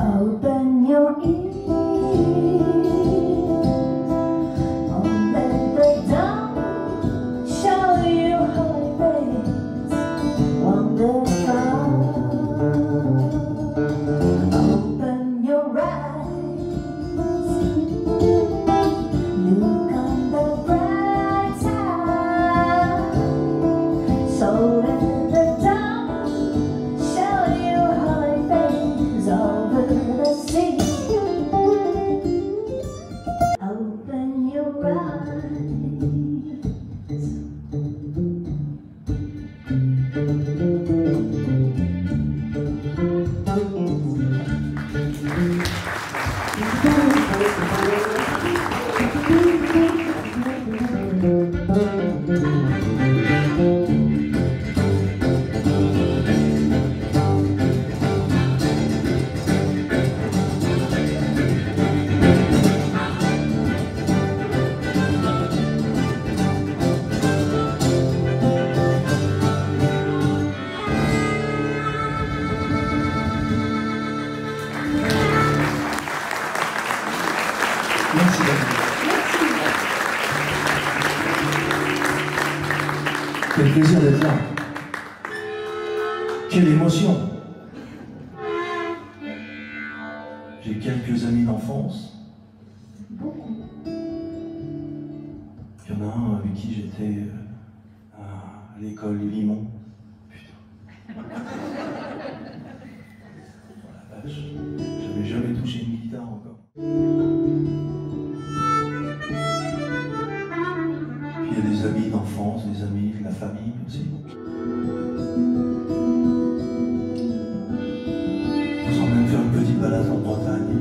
Open your ears, oh, let the dawn show you how it is wonderful. Open your eyes, look on the bright side, so let the dawn show you how it is over the sea. Open your eyes. Merci David. Quel plaisir d'être là. Quelle émotion. J'ai quelques amis d'enfance. Beaucoup. Il y en a un avec qui j'étais à l'école du Limon. Putain. Oh la vache. J'avais jamais touché une guitare encore. Puis il y a des amis d'enfance, des amis de la famille aussi. On s'en même faire une petite balade en Bretagne.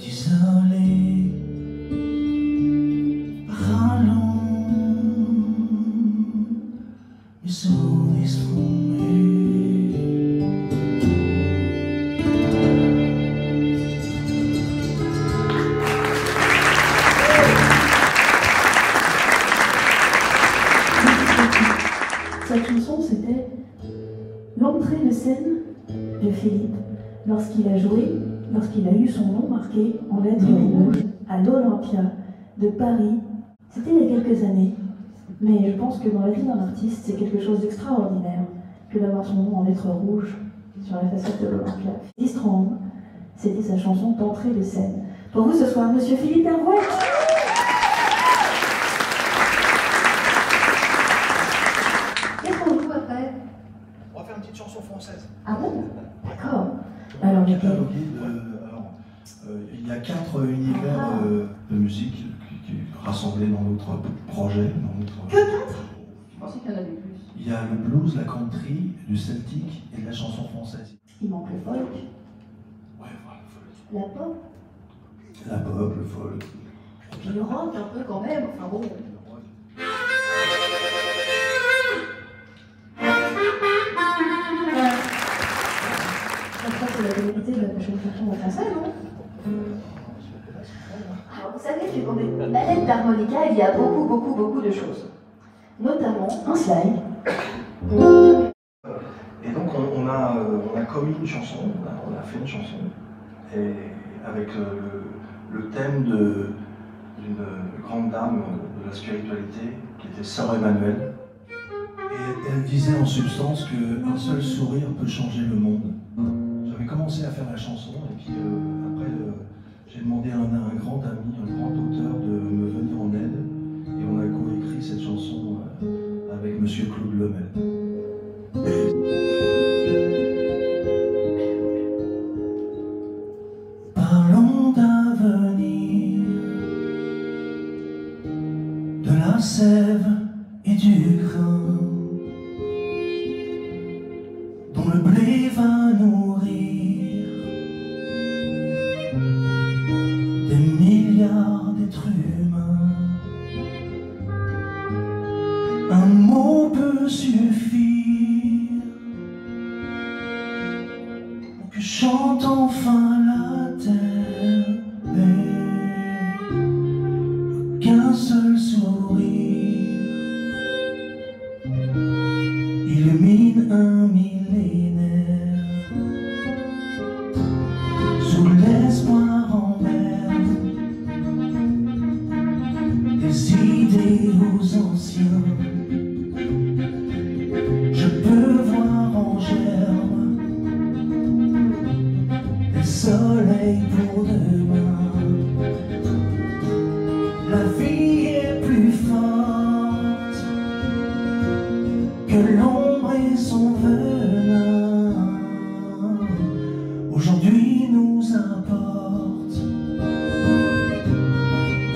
Désolé, parlons, mais sans estromer. Cette chanson, c'était l'entrée de scène de Philippe lorsqu'il a joué, lorsqu'il a eu son nom marqué en lettres rouges à l'Olympia de Paris. C'était il y a quelques années, mais je pense que dans la vie d'un artiste, c'est quelque chose d'extraordinaire que d'avoir son nom en lettres rouges sur la façade de l'Olympia. Distrand, c'était sa chanson d'entrée de scène. Pour vous ce soir, Monsieur Philippe Hervouet. On va faire une petite chanson française. Ah bon? D'accord. Alors, il y a 4 univers de musique qui rassemblés dans notre projet. Que 4? Je pensais qu'il y en avait plus. Il y a le blues, la country, du celtique et de la chanson française. Il manque le folk. Ouais, voilà, le folk. La pop. La pop, le folk. Et puis le rock un peu quand même. Enfin bon. C'est la vérité de la prochaine chanson en français, non? Alors vous savez que dans des manettes d'harmonica, il y a beaucoup de choses. Notamment un slide. Et donc on a commis une chanson, on a fait une chanson, et avec le thème d'une grande dame de la spiritualité qui était Sœur Emmanuelle. Et elle disait en substance qu'un seul sourire peut changer le monde. J'avais commencé à faire la chanson et puis après j'ai demandé à un grand ami, un grand auteur de me venir en aide et on a coécrit cette chanson avec Monsieur Claude Lemel. Parlons d'avenir, de la sève et du grain, dont le blé va nourrir des milliards d'êtres humains. Un mot peut suffire pour que chante enfin la terre, et qu'un seul sourire illumine un millénaire. Sous l'espoir en berne des idéaux anciens, je peux voir en germe des soleils pour demain. La vie est plus forte que l'ombre et son venin. Aujourd'hui nous apporte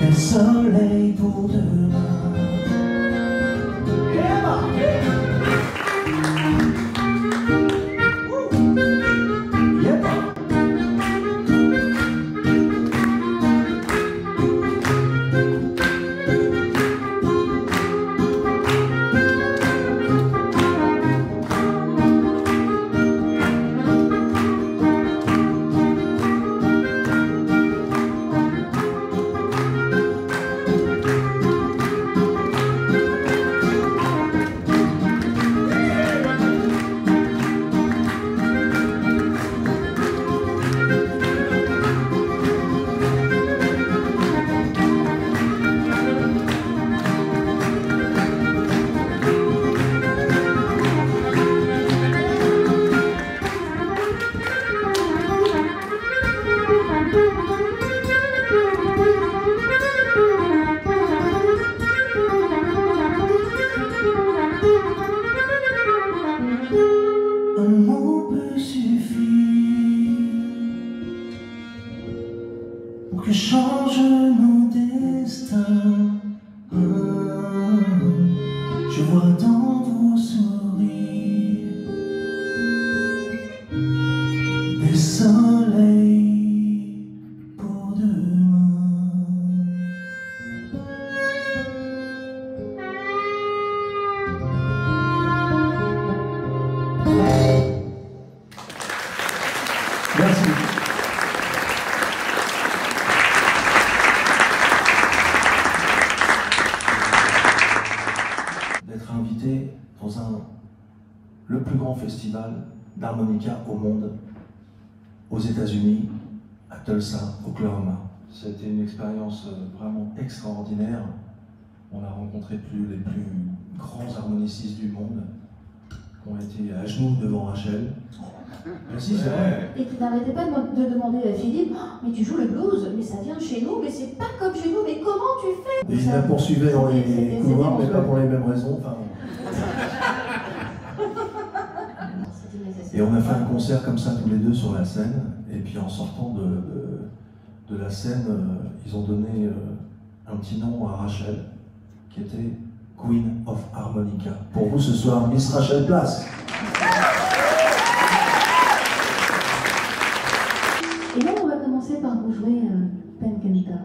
des soleils pour demain. Un mot peut suffire pour que change nos destins. Je vois dans vos sourires des soleils pour demain. Merci. D'être invité dans le plus grand festival d'harmonica au monde, aux États-Unis, à Tulsa, Oklahoma. C'était une expérience vraiment extraordinaire. On a rencontré les plus grands harmonicistes du monde, qui ont été à genoux devant Rachel. Mais si, c'est vrai. Et qui n'arrêtait pas de demander à Philippe, oh, mais tu joues le blues, mais ça vient de chez nous, mais c'est pas comme chez nous, mais comment tu fais? Et il la poursuivait dans les couloirs, mais pas pour les mêmes raisons. Enfin, et on a fait un concert comme ça tous les deux sur la scène, et puis en sortant de la scène, ils ont donné un petit nom à Rachel, qui était Queen of Harmonica. Pour vous ce soir, Miss Rachel Place. Et là, on va commencer par vous jouer Pen Canta.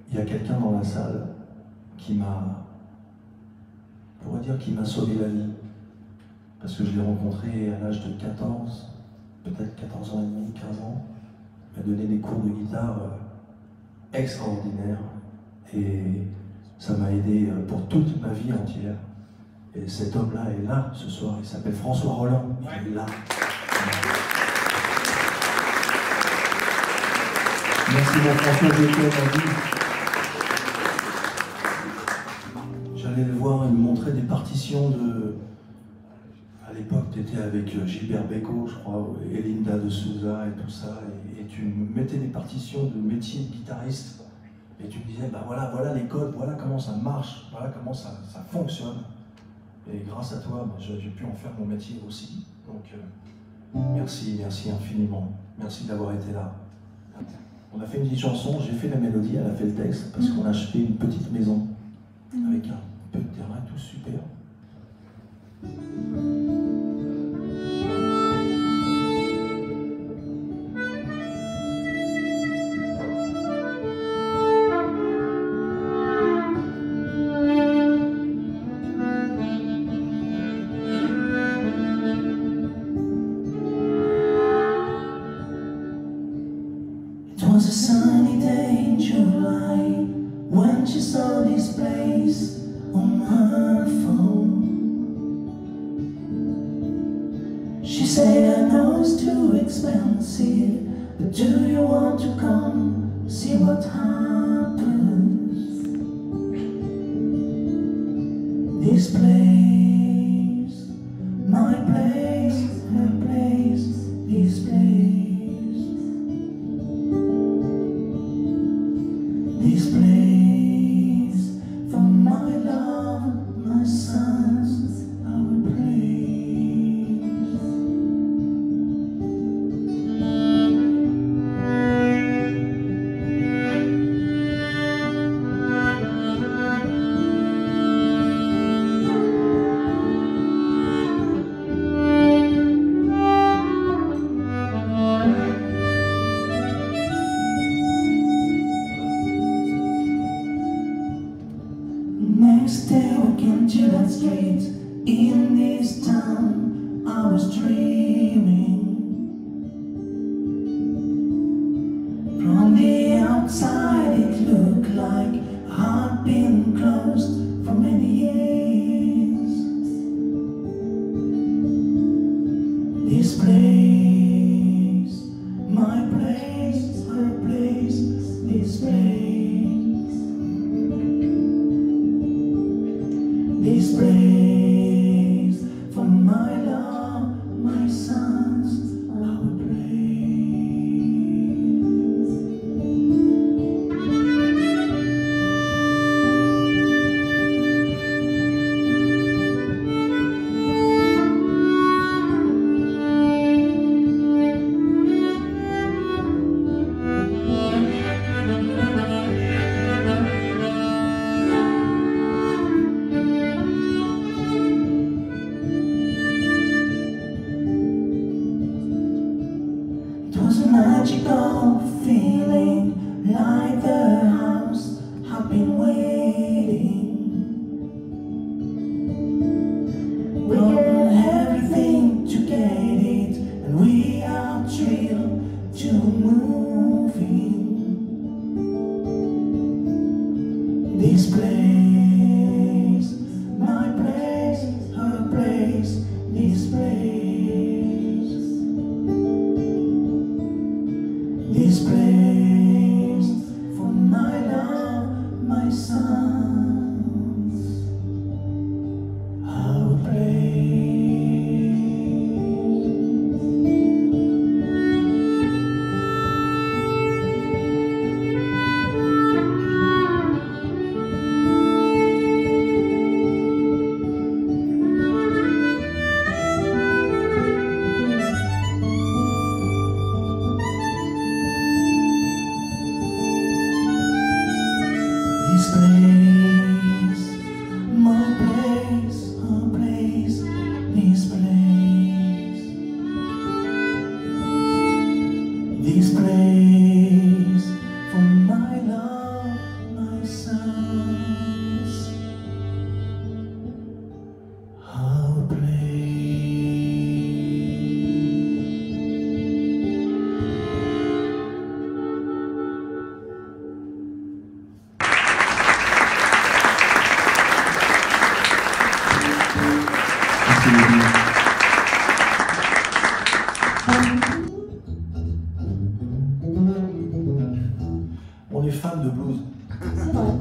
Il y a quelqu'un dans la salle qui m'a sauvé la vie. Parce que je l'ai rencontré à l'âge de 14, peut-être 14 ans et demi, 15 ans. Il m'a donné des cours de guitare extraordinaires. Et ça m'a aidé pour toute ma vie entière. Et cet homme-là est là ce soir. Il s'appelle François Roland. Il est là. Merci mon François, je t'aime. J'allais le voir, il me montrait des partitions de... À l'époque, tu étais avec Gilbert Bécaud, je crois, et Linda de Souza et tout ça, et tu mettais des partitions de métier de guitariste, et tu me disais, bah voilà les codes, voilà comment ça marche, voilà comment ça fonctionne. Et grâce à toi, bah, j'ai pu en faire mon métier aussi. Donc, merci infiniment. Merci d'avoir été là. On a fait une petite chanson, j'ai fait la mélodie, elle a fait le texte, parce qu'on a acheté une petite maison, avec un peu de terrain, tout super. It was a sunny day in July when she saw this place on her phone. She said, I know it's too expensive, but do you want to come lost for many years. This place, my place, her place, this place, this place, for my love, my sons, our place. It was a magical feeling, like the house had been waiting. We done everything to get it, and we are thrilled to move in. This place, my place, her place, this place. This place, for my love, my sons, our place. This place, my place, her place, this place. This place, for my love, my sons, our place. On est fan de blues. C'est vrai.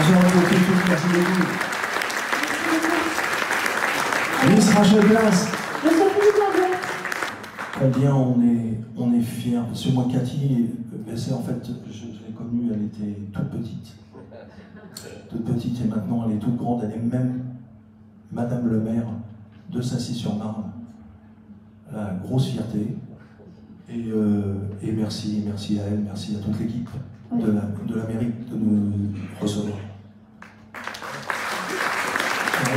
Bonsoir à toutes et tous, merci beaucoup. Miss Rachel Glass. Monsieur Philippe Lambert. Combien on est fiers. Parce que moi, Cathy Besset, en fait, je l'ai connue, elle était toute petite. Toute petite, et maintenant elle est toute grande. Elle est même Madame le maire de Sacy-sur-Marne. Elle a une grosse fierté. Et merci à elle, merci à toute l'équipe de la mairie de nous recevoir. En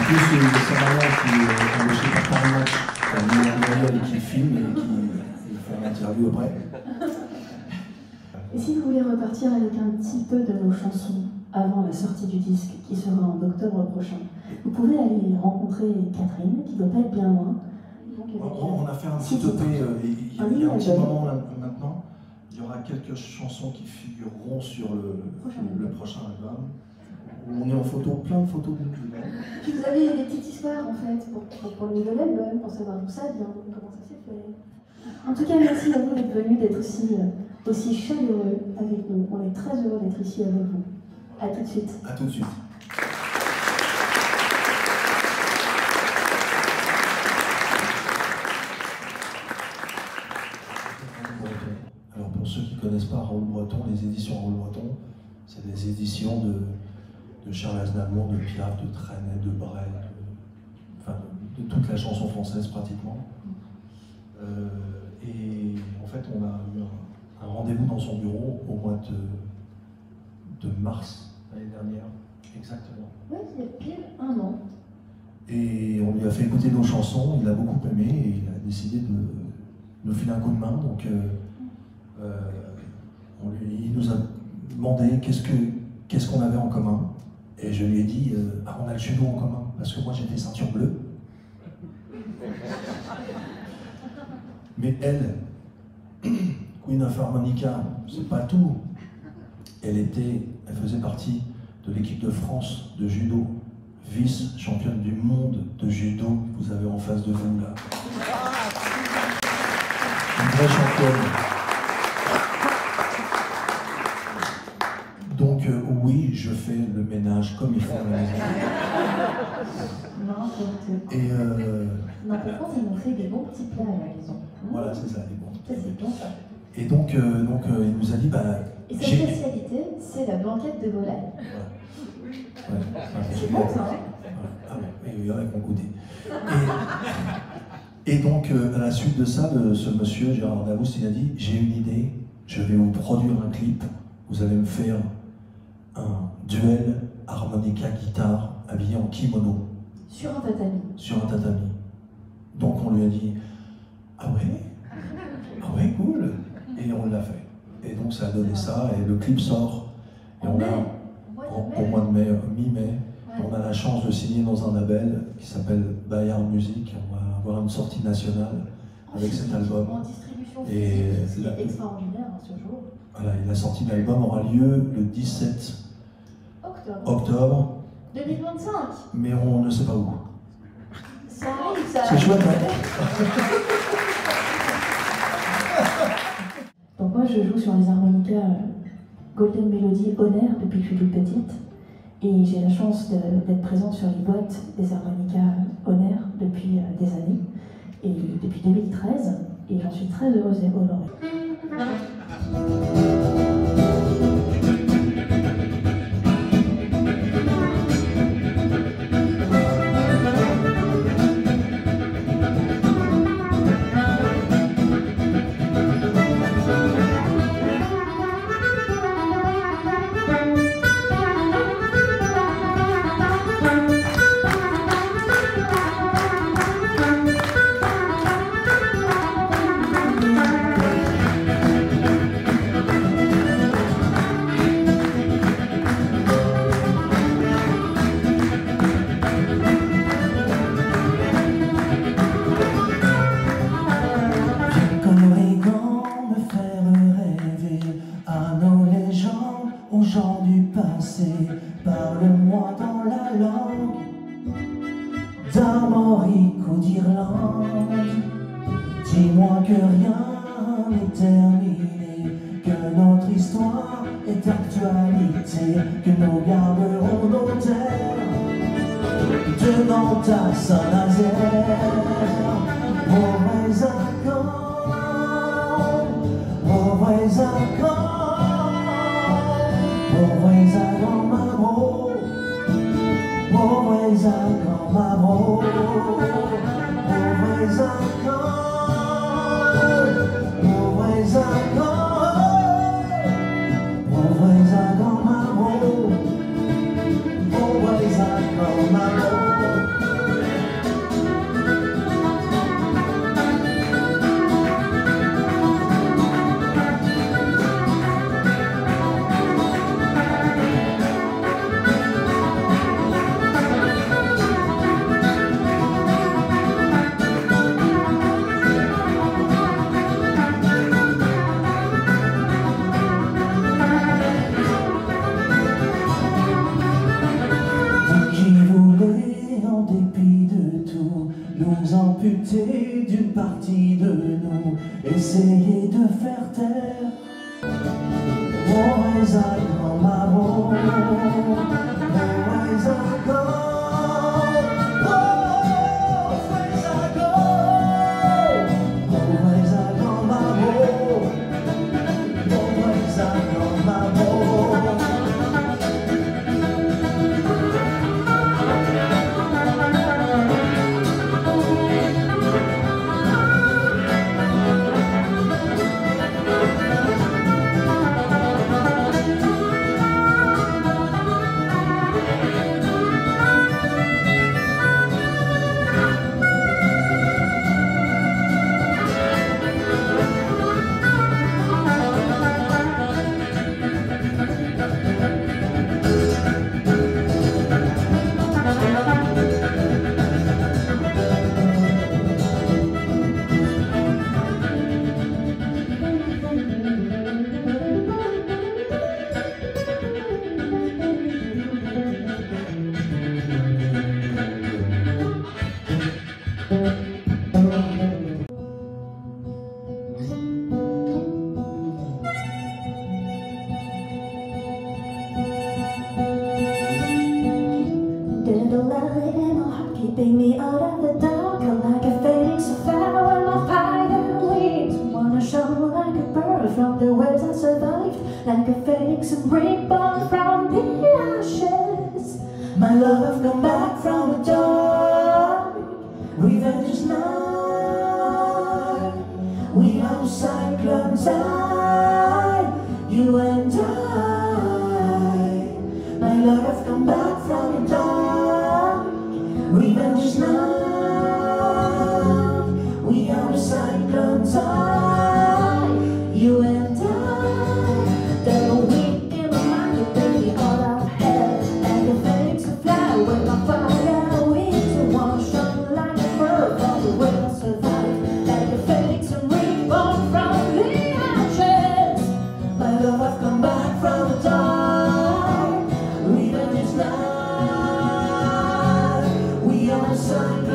plus, c'est maman qui est embauchée par Paris Match, et qui filme et qui fait une interview après. Et si vous voulez repartir avec un petit peu de nos chansons avant la sortie du disque, qui sera en octobre prochain, vous pouvez aller rencontrer Catherine, qui ne doit pas être bien loin. On a fait un petit EP, il y a un petit moment là, maintenant. Il y aura quelques chansons qui figureront sur le prochain album. Où on est en photo, plein de photos de nous. Puis vous avez des petites histoires en fait pour le nouvel album, pour savoir d'où ça vient, comment ça s'est fait. En tout cas, merci à vous d'être venus, d'être aussi chaleureux avec nous. On est très heureux d'être ici avec vous. À tout de suite. À tout de suite. Alors pour ceux qui ne connaissent pas Raoul Breton, les éditions Raoul Breton, c'est des éditions de Charles Aznavour, de Piaf, de Trenet, de Brel, de toute la chanson française pratiquement. Et en fait, on a eu un rendez-vous dans son bureau au mois de mars l'année dernière, exactement. Oui, il y a pile un an. Et on lui a fait écouter nos chansons, il a beaucoup aimé et il a décidé de nous filer un coup de main. Donc il nous a demandé qu'est-ce qu'on avait en commun. Et je lui ai dit, on a le judo en commun, parce que moi j'étais ceinture bleue. Mais elle, Queen of Harmonica, c'est pas tout. Elle faisait partie de l'équipe de France de judo, vice-championne du monde de judo que vous avez en face de vous là. Une vraie championne. Donc oui, je fais le ménage comme il faut à la maison. Et non, par contre, ils m'ont fait des bons petits plats à la maison. Voilà, c'est ça, les bons. Ça, c'est bon, ça. Et donc il nous a dit, et sa spécialité, c'est la blanquette de volaille. Ouais, c'est bon, ça, hein? Ah oui, il y en a qui ont goûté. Et donc, à la suite de ça, ce monsieur, Gérard Daoust, il a dit, j'ai une idée, je vais vous produire un clip, vous allez me faire un duel harmonica-guitare habillé en kimono. Sur un tatami. Sur un tatami. Donc on lui a dit, ah ouais, cool. Et on l'a fait. Et donc ça a donné ça, et le clip sort. Et on a, au mois de mai, mi-mai, on a la chance de signer dans un label qui s'appelle Bayard Music. On va avoir une sortie nationale avec cet album. En distribution et c'est extraordinaire ce jour. Voilà, et la sortie de l'album aura lieu le 17 octobre 2025. Mais on ne sait pas où. Ça arrive, ça C'est arrive. chouette, hein? Donc moi je joue sur les harmonicas Golden Melody Honor depuis que je suis toute petite. Et j'ai la chance d'être présente sur les boîtes des harmonicas Honor depuis des années. Et depuis 2013. Et j'en suis très heureuse et honorée. Parle-moi dans la langue d'Armorique ou d'Irlande. Dis-moi que rien n'est terminé, que notre histoire est d'actualité, que nous garderons nos terres de Nantes à Saint-Nazaire. Mauvais accords, mauvais accords, mauvais accords, ma bro, mauvais accords, ma bro, mauvais accords, mauvais accords, mauvais accords, ma bro, mauvais accords, ma bro. Nous amputer d'une partie de nous, essayer de faire taire mauvais accords, ma bro, mauvais accords, mauvais accords, mauvais accords, ma bro, mauvais accords, ma bro. Little light in my heart, keeping me out of the dark. Like a phoenix, so far on my fire wings. Wanna shine like a bird from the waves I survived. Like a phoenix, and reborn from the ashes. My love, I've come back from the dark. Revenge is not. We are cyclones, you and I. My love, I've come back from the dark. Revenge is not. We are the cyclones, you and I. They're weak in my mind, baby, all I've had. And the things to fly with my fire wings. I wanna shine like a bird from the way I survive. Like a phoenix and reborn from the ashes. My love, I've come back from the dark. Revenge is not. We are the sun.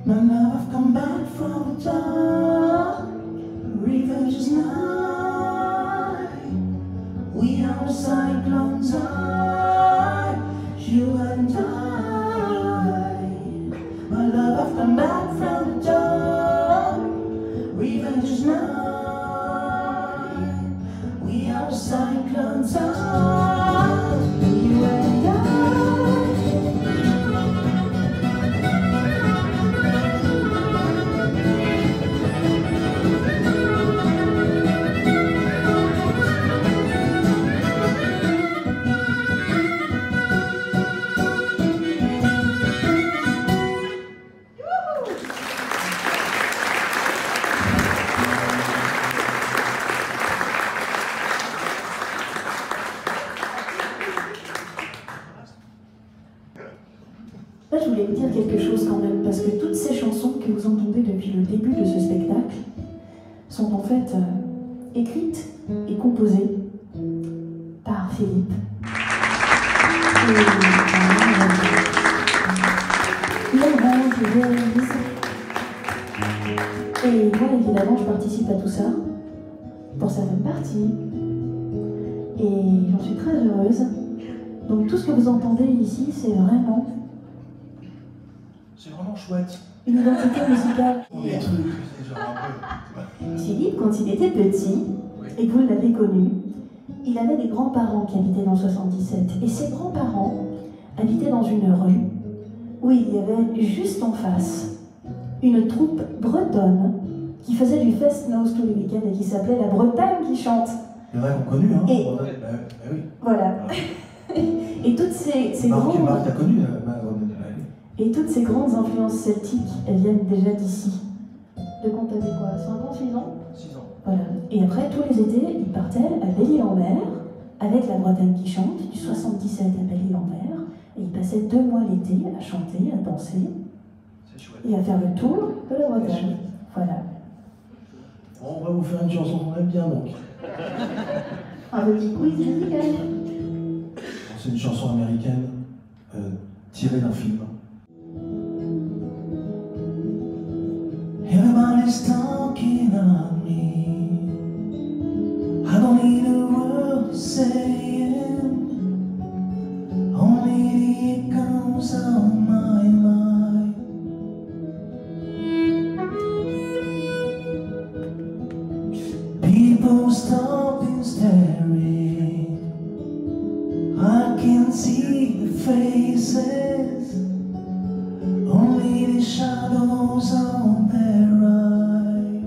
My love, I've come back from the dark. Revenge is night. We are the cyclone's eye. You and I. My love, I've come back from the dark. Revenge is night. We are the cyclone's eye. You and I. Là, je voulais vous dire quelque chose quand même, parce que toutes ces chansons que vous entendez depuis le début de ce spectacle sont en fait écrites et composées par Philippe. Il arrange, il réalise. Et moi, évidemment, je participe à tout ça, pour certaines parties. Et j'en suis très heureuse. Donc tout ce que vous entendez ici, c'est vraiment chouette. une identité musicale. Les trucs, c'est genre un peu. Philippe, quand il était petit, et que vous l'avez connu, il avait des grands-parents qui habitaient dans le 77. Et ces grands-parents habitaient dans une rue où il y avait juste en face une troupe bretonne qui faisait du fest-noz tous les week-ends et qui s'appelait La Bretagne qui chante. Il y en a qui ont connu, hein. Et oui. voilà. Et toutes ces grandes... Marc, t'as connu Et toutes ces grandes influences celtiques, elles viennent déjà d'ici. De quand t'avais quoi, 5 ans, 6 ans 6 ans. Voilà. Et après, tous les étés, ils partaient à Belle-Île-en-Mer, avec La Bretagne qui chante, du 77 à Belle-Île-en-Mer, et ils passaient 2 mois l'été à chanter, à danser, et à faire le tour de la Bretagne. Voilà. Bon, on va vous faire une chanson qu'on aime bien, donc. Un petit quiz musical. C'est une chanson américaine tirée d'un film. Everybody's talking on me. I don't need a word to say it. Only the echoes of my mind. People stopping staring. I can see the faces. Only the shadows on their eyes.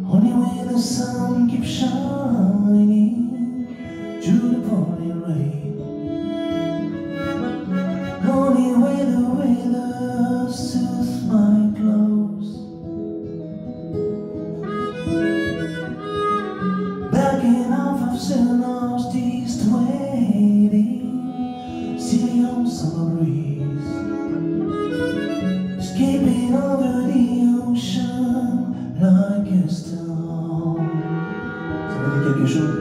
Only when the sun keeps shining through the pouring rain. Only when the weather suits my clothes. Backing off, I've seen lost east waiting. Sitting on summer breeze, escaping over the ocean like a storm. Ça vous dit quelque chose?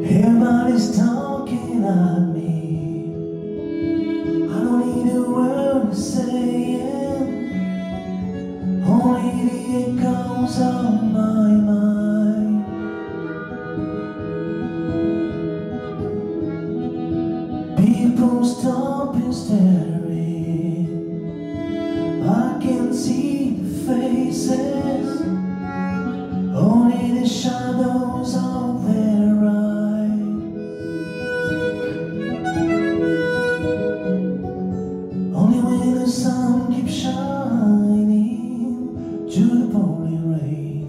Everybody's talking at me. I don't need a word to say it. Only the echoes of my mind. People stop and staring. I can see the faces. Only the shadows of their eyes. Only when the sun keeps shining through the pouring rain.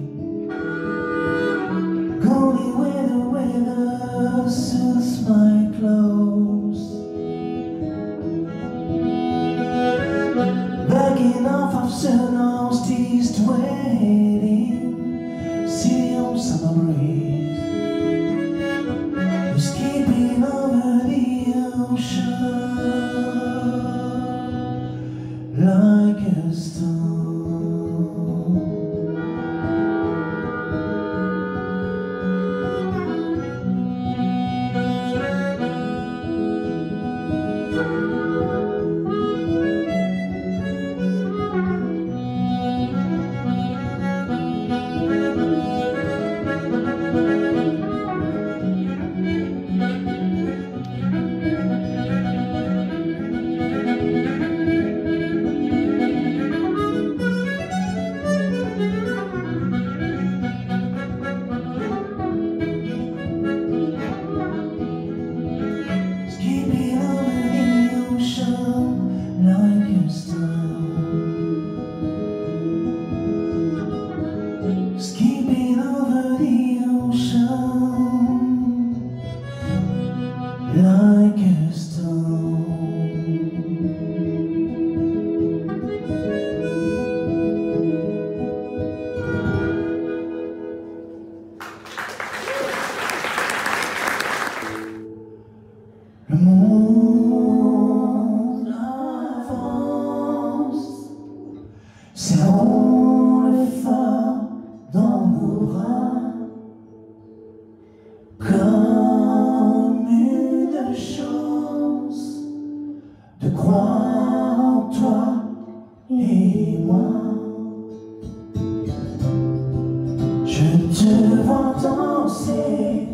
te vois danser,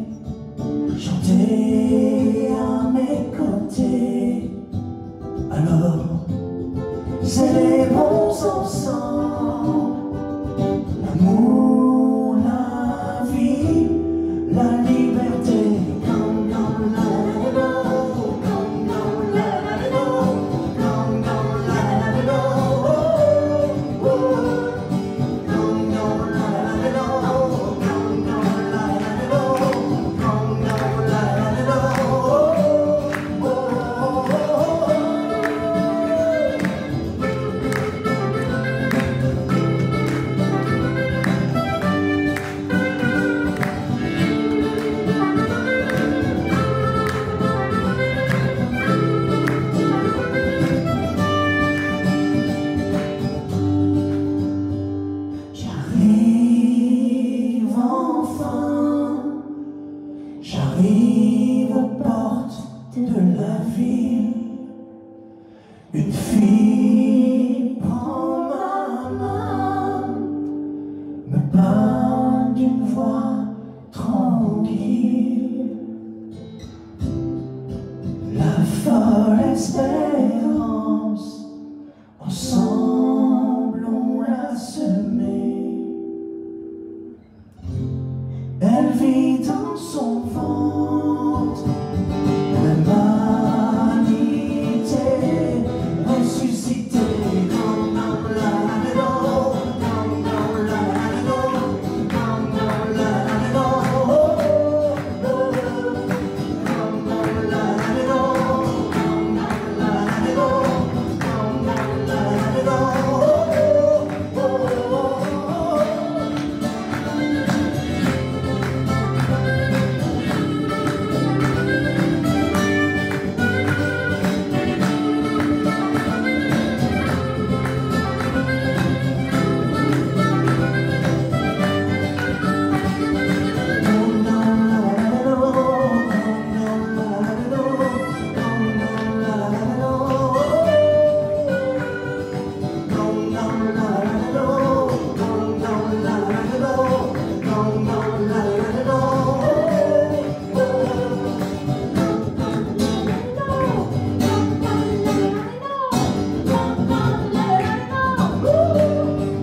chanter à mes côtés. Alors, célébrons ensemble l'amour, la vie, la liberté. Come, come, la la la la, come, come, la la la la, come, come, la la la la, oh, oh. Come, come, la la la la, come, come, la la la la, come, come, la la la la, oh, oh, oh, oh. J'arrive enfin, j'arrive aux portes de la ville. Une fille prend ma main, me parle d'une voix tranquille. La folle espérance, ensemble on l'a semée. Elle vit dans son ventre l'humanité ressuscitée. Come, come, la la la, come, come, la la la, come, come, la la la, oh, oh, oh. Come, come, la la la, come, come, la la la, come, come, la la la, oh, oh, oh.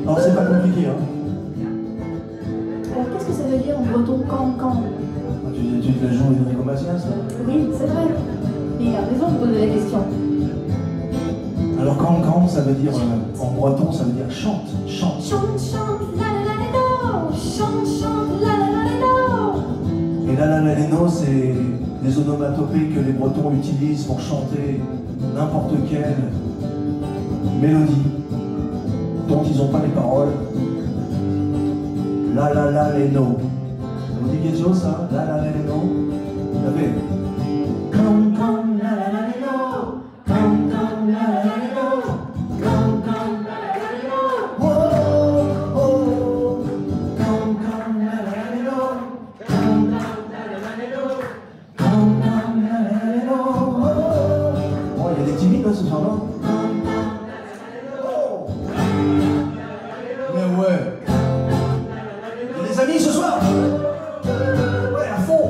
Alors c'est pas compliqué, hein. Alors qu'est-ce que ça veut dire en breton can? Tu te la joues Enrico Macias, là. Oui, c'est vrai. Et il a raison de poser la question. Alors can, ça veut dire, en breton, ça veut dire chante, chante. Chante, chante, la la la la la, chante, chante, la la la la la. Et la la la la no, c'est des onomatopées que les Bretons utilisent pour chanter n'importe quelle mélodie dont ils n'ont pas les paroles. La la la la no. Ça vous dit quelque chose, ça? La la la la no. Vous avez come, come, la la la la no. Come, come, la la la la no. Come, come, la la la la no. Oh, oh. Come, come, la la la la no. Come, come, la la la la no. Come, come, la la la la no. Oh, oh, il y a des timides, hein, ce soir-là. Mais ouais. Il y a des amis ce soir. Ouais, à fond.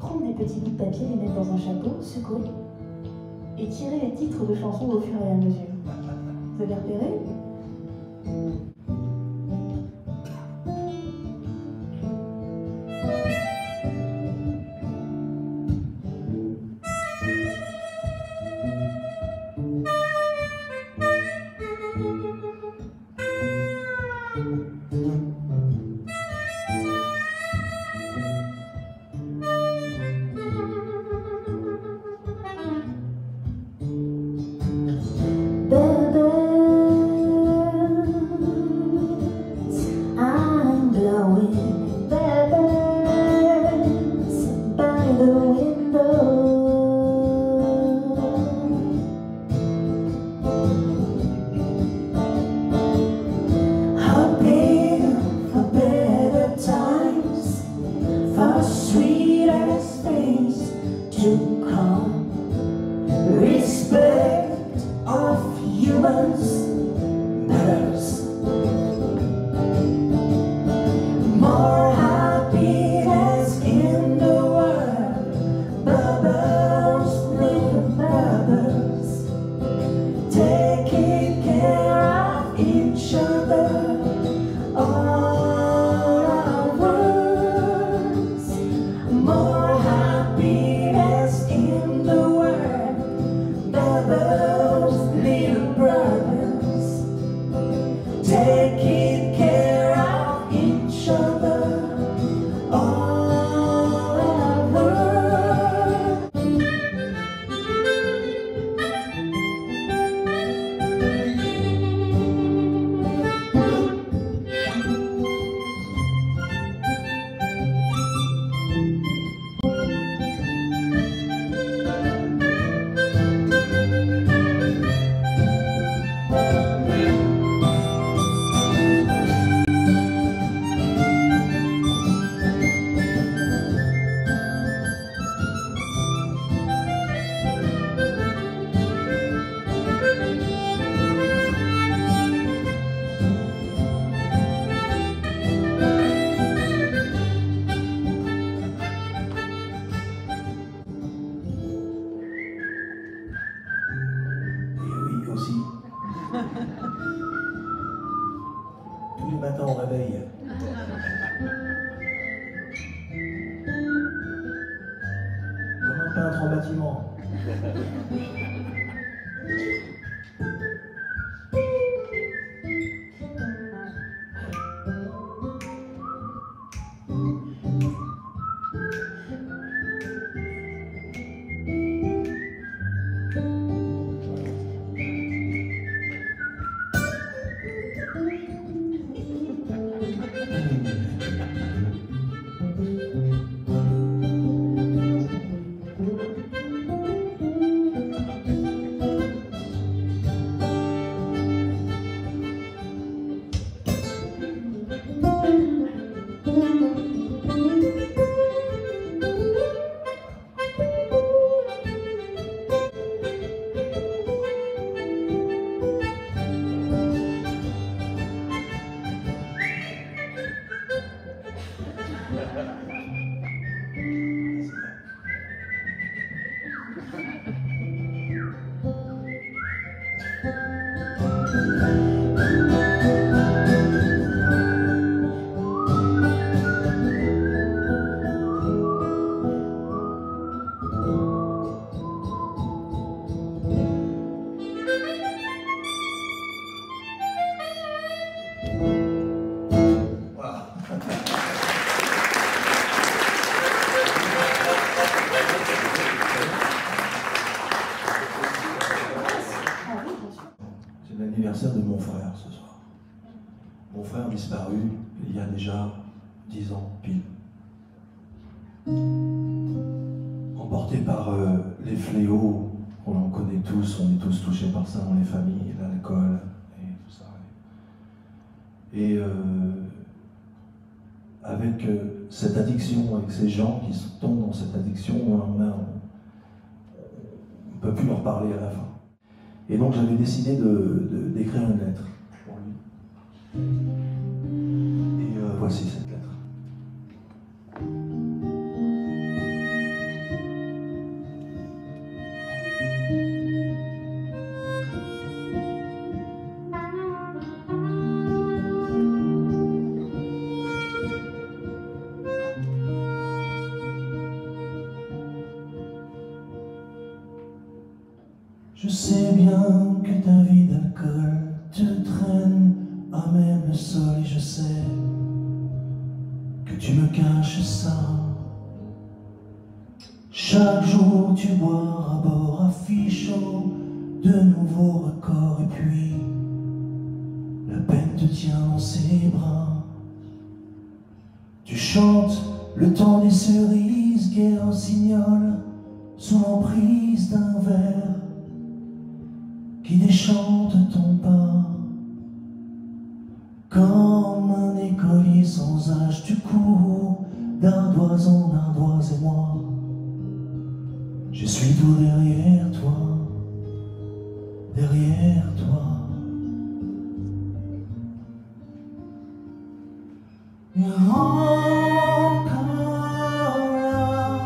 prendre des petits bouts de papier, les mettre dans un chapeau, secouer, et tirer les titres de chansons au fur et à mesure. Vous avez repéré? Tous les matins au réveil. Comme un peintre en bâtiment. C'est l'anniversaire de mon frère ce soir. Mon frère disparu il y a déjà 10 ans pile. Emporté par les fléaux, on connaît tous, on est tous touchés par ça dans les familles, l'alcool et tout ça. Et avec cette addiction, avec ces gens qui tombent dans cette addiction, on ne peut plus leur parler à la fin. Et donc j'avais décidé d'écrire une lettre pour lui. Et voici cette lettre. Je sais bien que ta vie d'alcool te traîne à même le sol et je sais que tu me caches ça. Chaque jour tu bois à bord, affichant de nouveaux records et puis la peine te tient dans ses bras. Tu chantes le temps des cerises, guerre rossignol, sous l'emprise d'un verre qui déchante ton pas. Comme un écolier sans âge, tu cours d'ardoise en ardoise et moi, je suis tout derrière toi, derrière toi. Et encore là,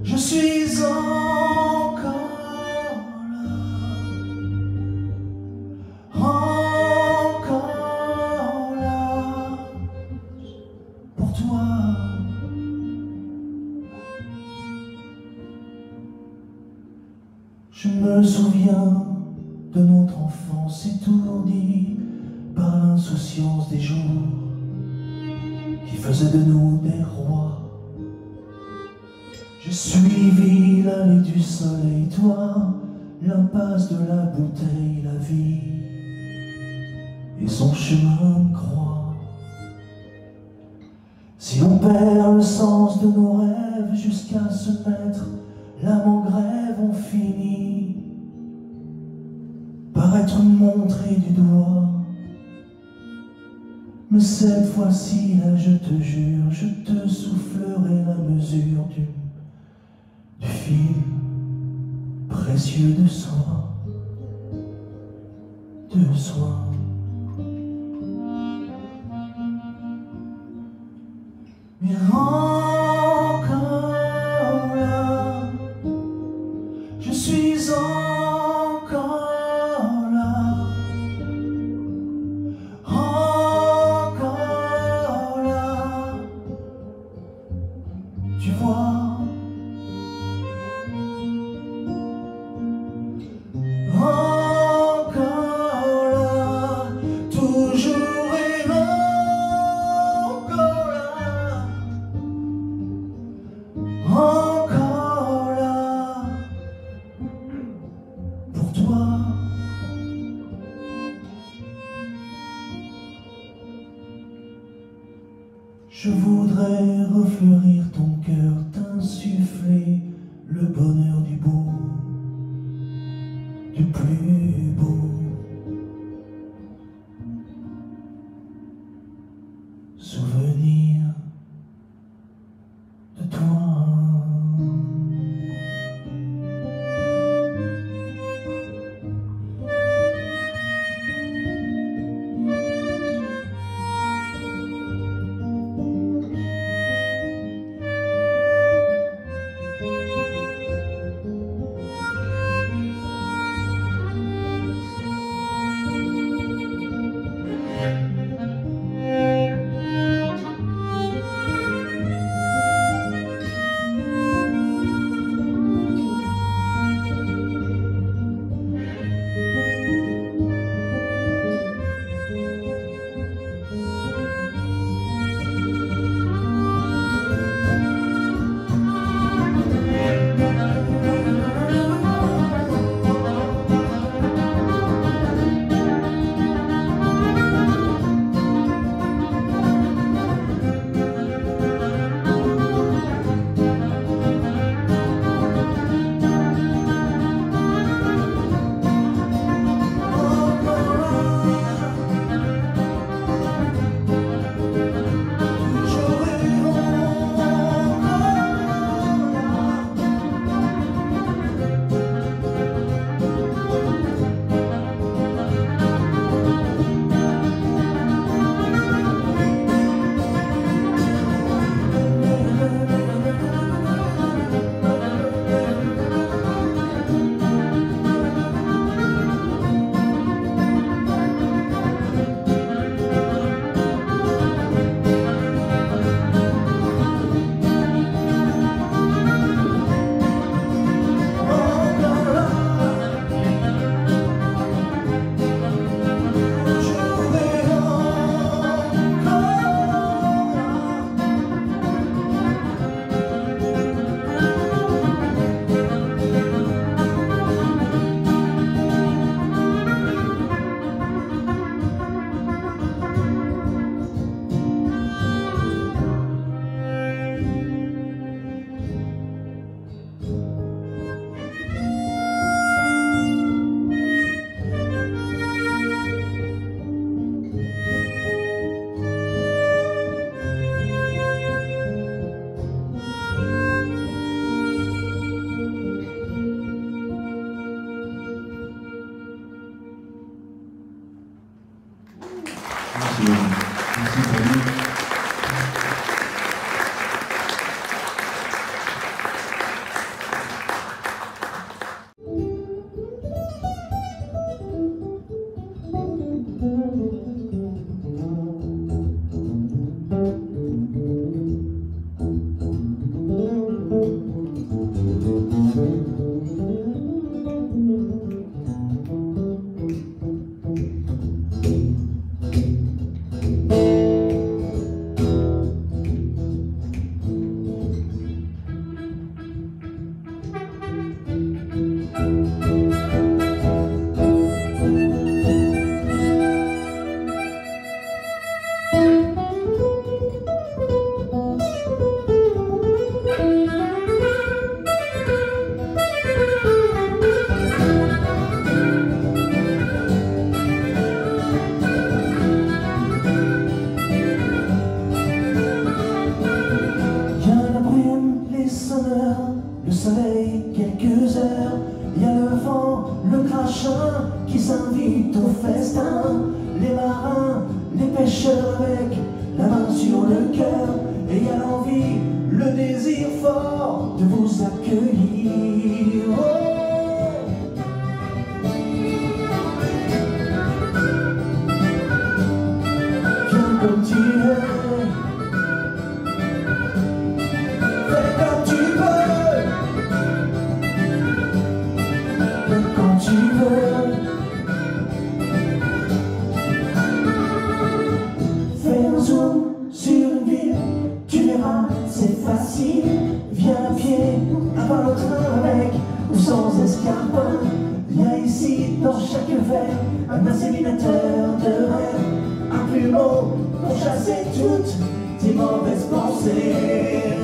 je suis encore là, encore là, pour toi. Je me souviens de notre enfance étourdie par l'insouciance des jours qui faisaient de nous des rois. J'ai suivi l'allée du soleil, toi, l'impasse de la bouteille, la vie et son chemin de croix. Si l'on perd le sens de nos rêves jusqu'à se mettre l'âme en grève, on finit par être montré du doigt. Mais cette fois-ci, là, je te jure, je te soufflerai la mesure du fil précieux de soi, de soi. Mais encore là, je suis encore là, encore là, tu vois, encore là, toujours et encore là, encore là, pour toi. Je voudrais refleurir ton cœur, t'insuffler le bonheur du beau, du plus beau. Souvenir de toi. meurt le soleil quelques heures. Il y a le vent, le crachin qui s'invite au festin. Les marins, les pêcheurs avec la main sur le cœur. Et il y a l'envie, le désir fort de vous accueillir. Oh. Viens comme tu es, fais comme tu veux, fais quand tu veux. Fais un zoom sur une ville, tu verras, c'est facile. Viens à pied, à part le train avec ou sans escarpin. Il y a ici, dans chaque verre, un inséminateur de rêve. Un plumeau pour chasser toutes tes mauvaises pensées.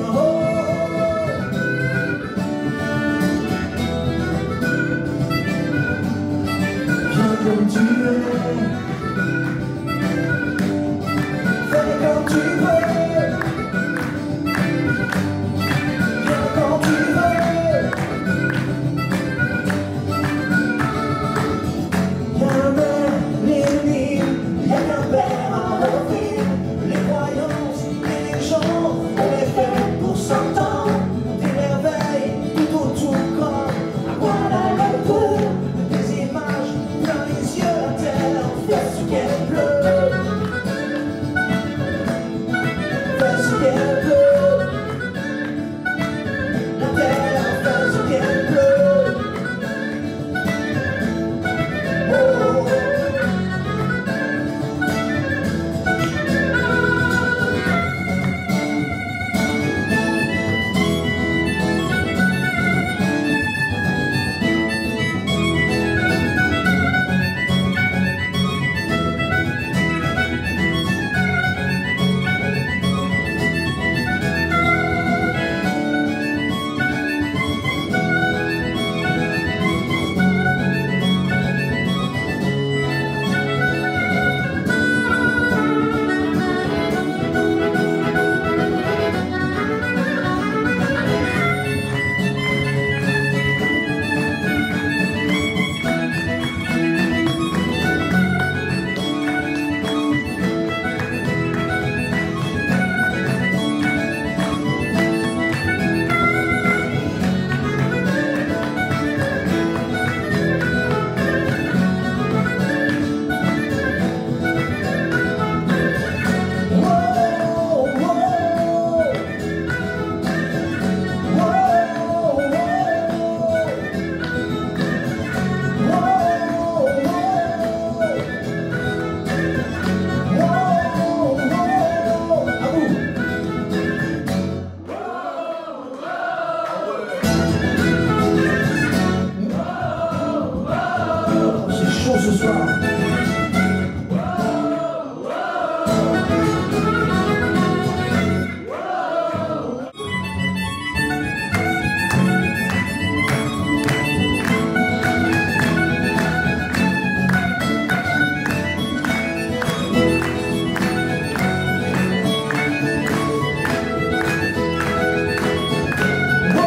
Oh. Viens comme tu es, fais comme tu veux, viens quand tu veux. Y'a un mer, l'ennemi, y'a qu'un père à l'envie. Les croyances et les gens, on les fait pour s'entendre. Des merveilles tout autour comme à Kuala Lumpur. Des images plein les yeux, la terre fait ce qu'elle pleut. Fait ce qu'elle peut. La terre fait ce qu'elle peut. Oh. C'est chaud ce soir. Oh.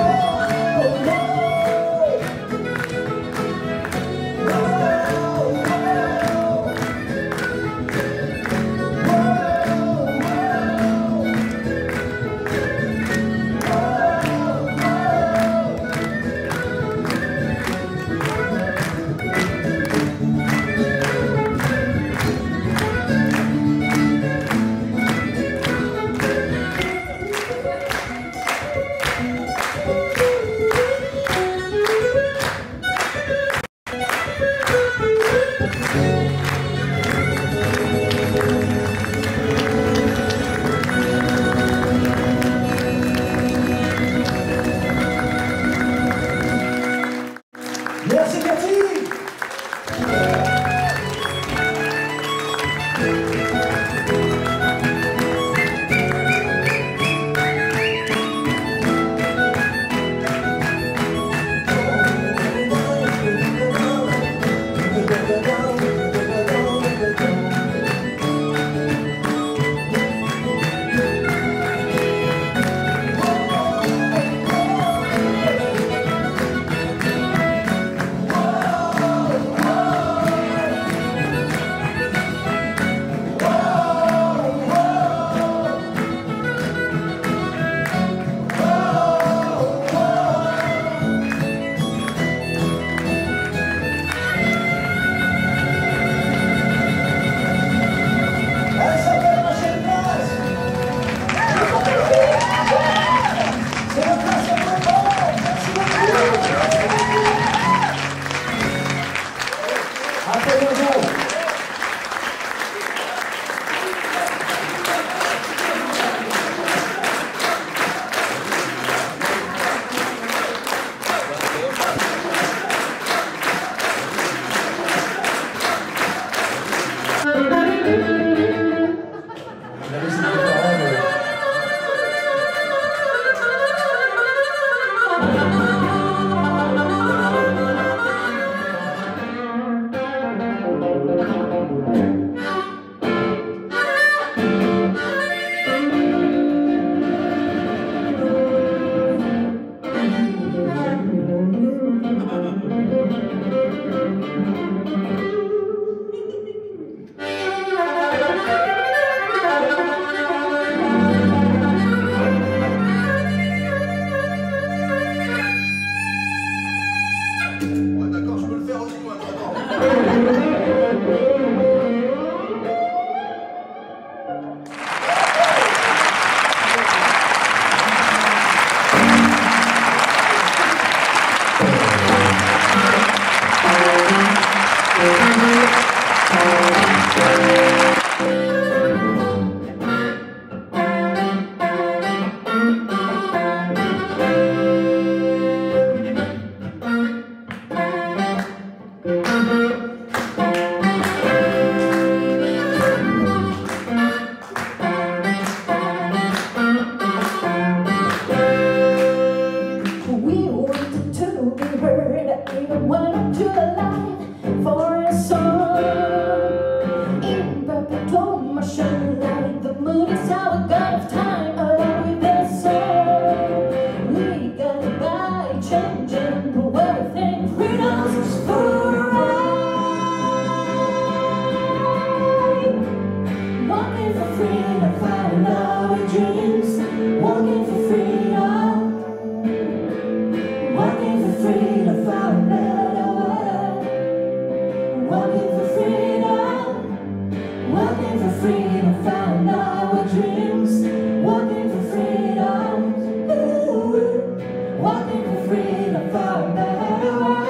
for a better world.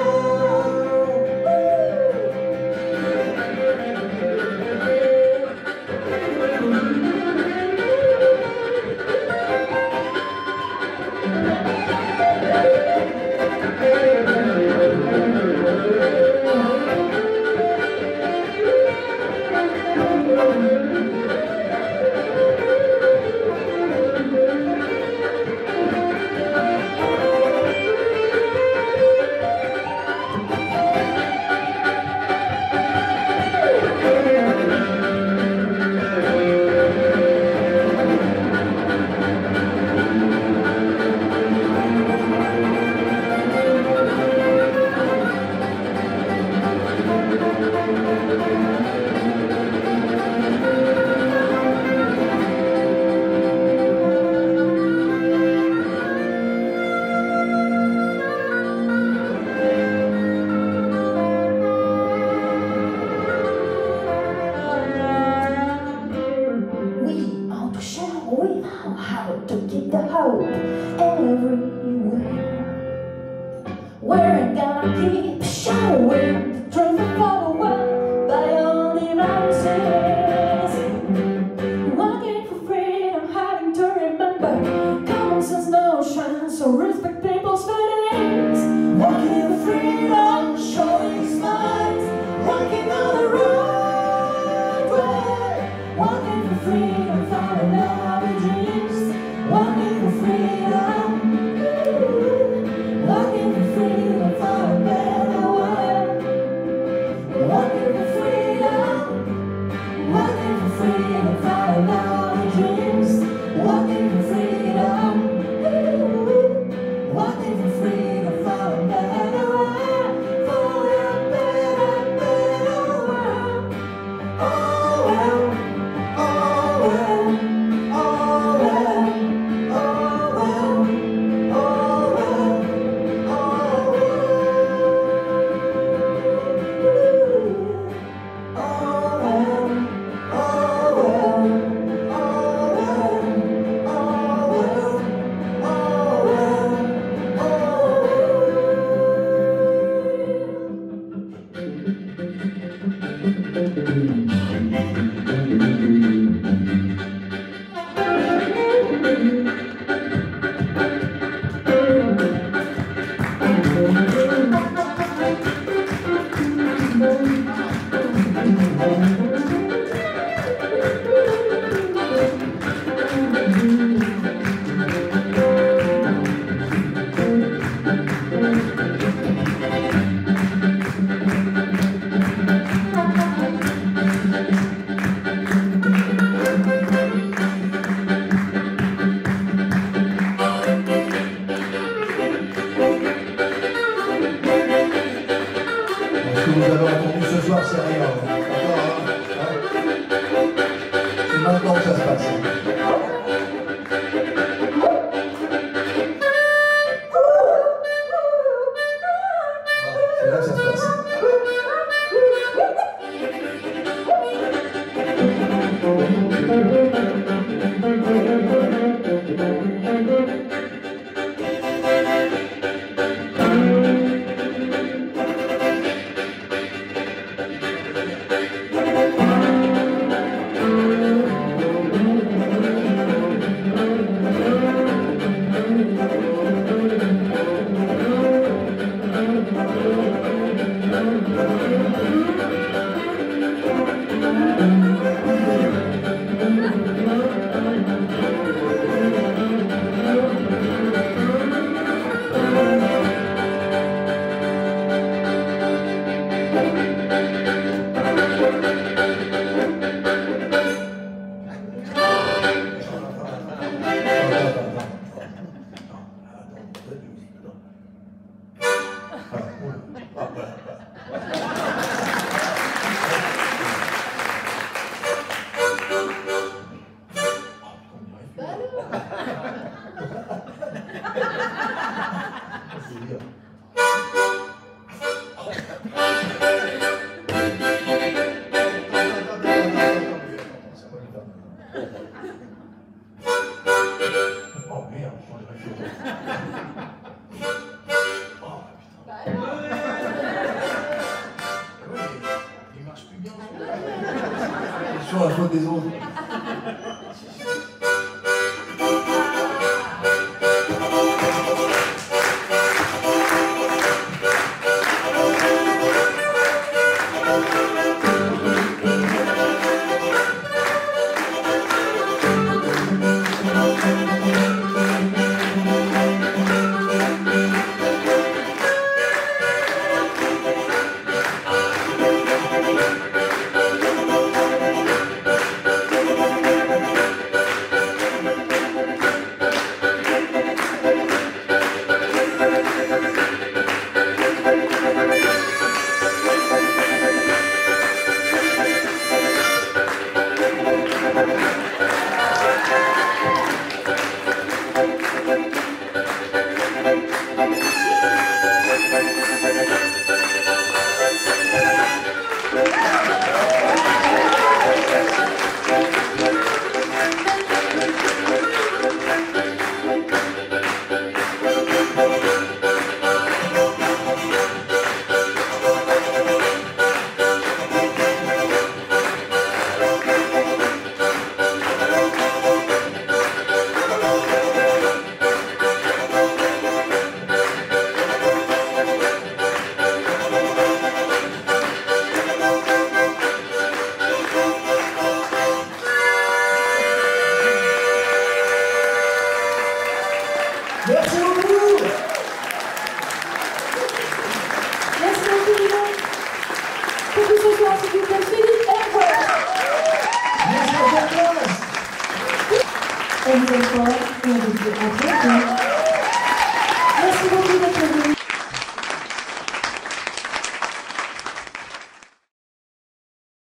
We're gonna keep showing the truth forward by all devices. Walking for freedom, having to remember common sense notions, so respect people's feelings. Walking for freedom, showing smiles, walking on the right way. Walking for freedom, following our dreams. Walking for freedom. Walking for freedom for a better world. Walking for freedom. Walking for freedom for our dreams. Walking for freedom. Walking for freedom for a better world. For a better world. Oh well, oh well, oh well, oh well, oh well. Ce que vous avez entendu ce soir, c'est rien. D'accord, hein? C'est maintenant que ça se passe. C'est là que ça se passe. Oh merde, je sur la faute des autres.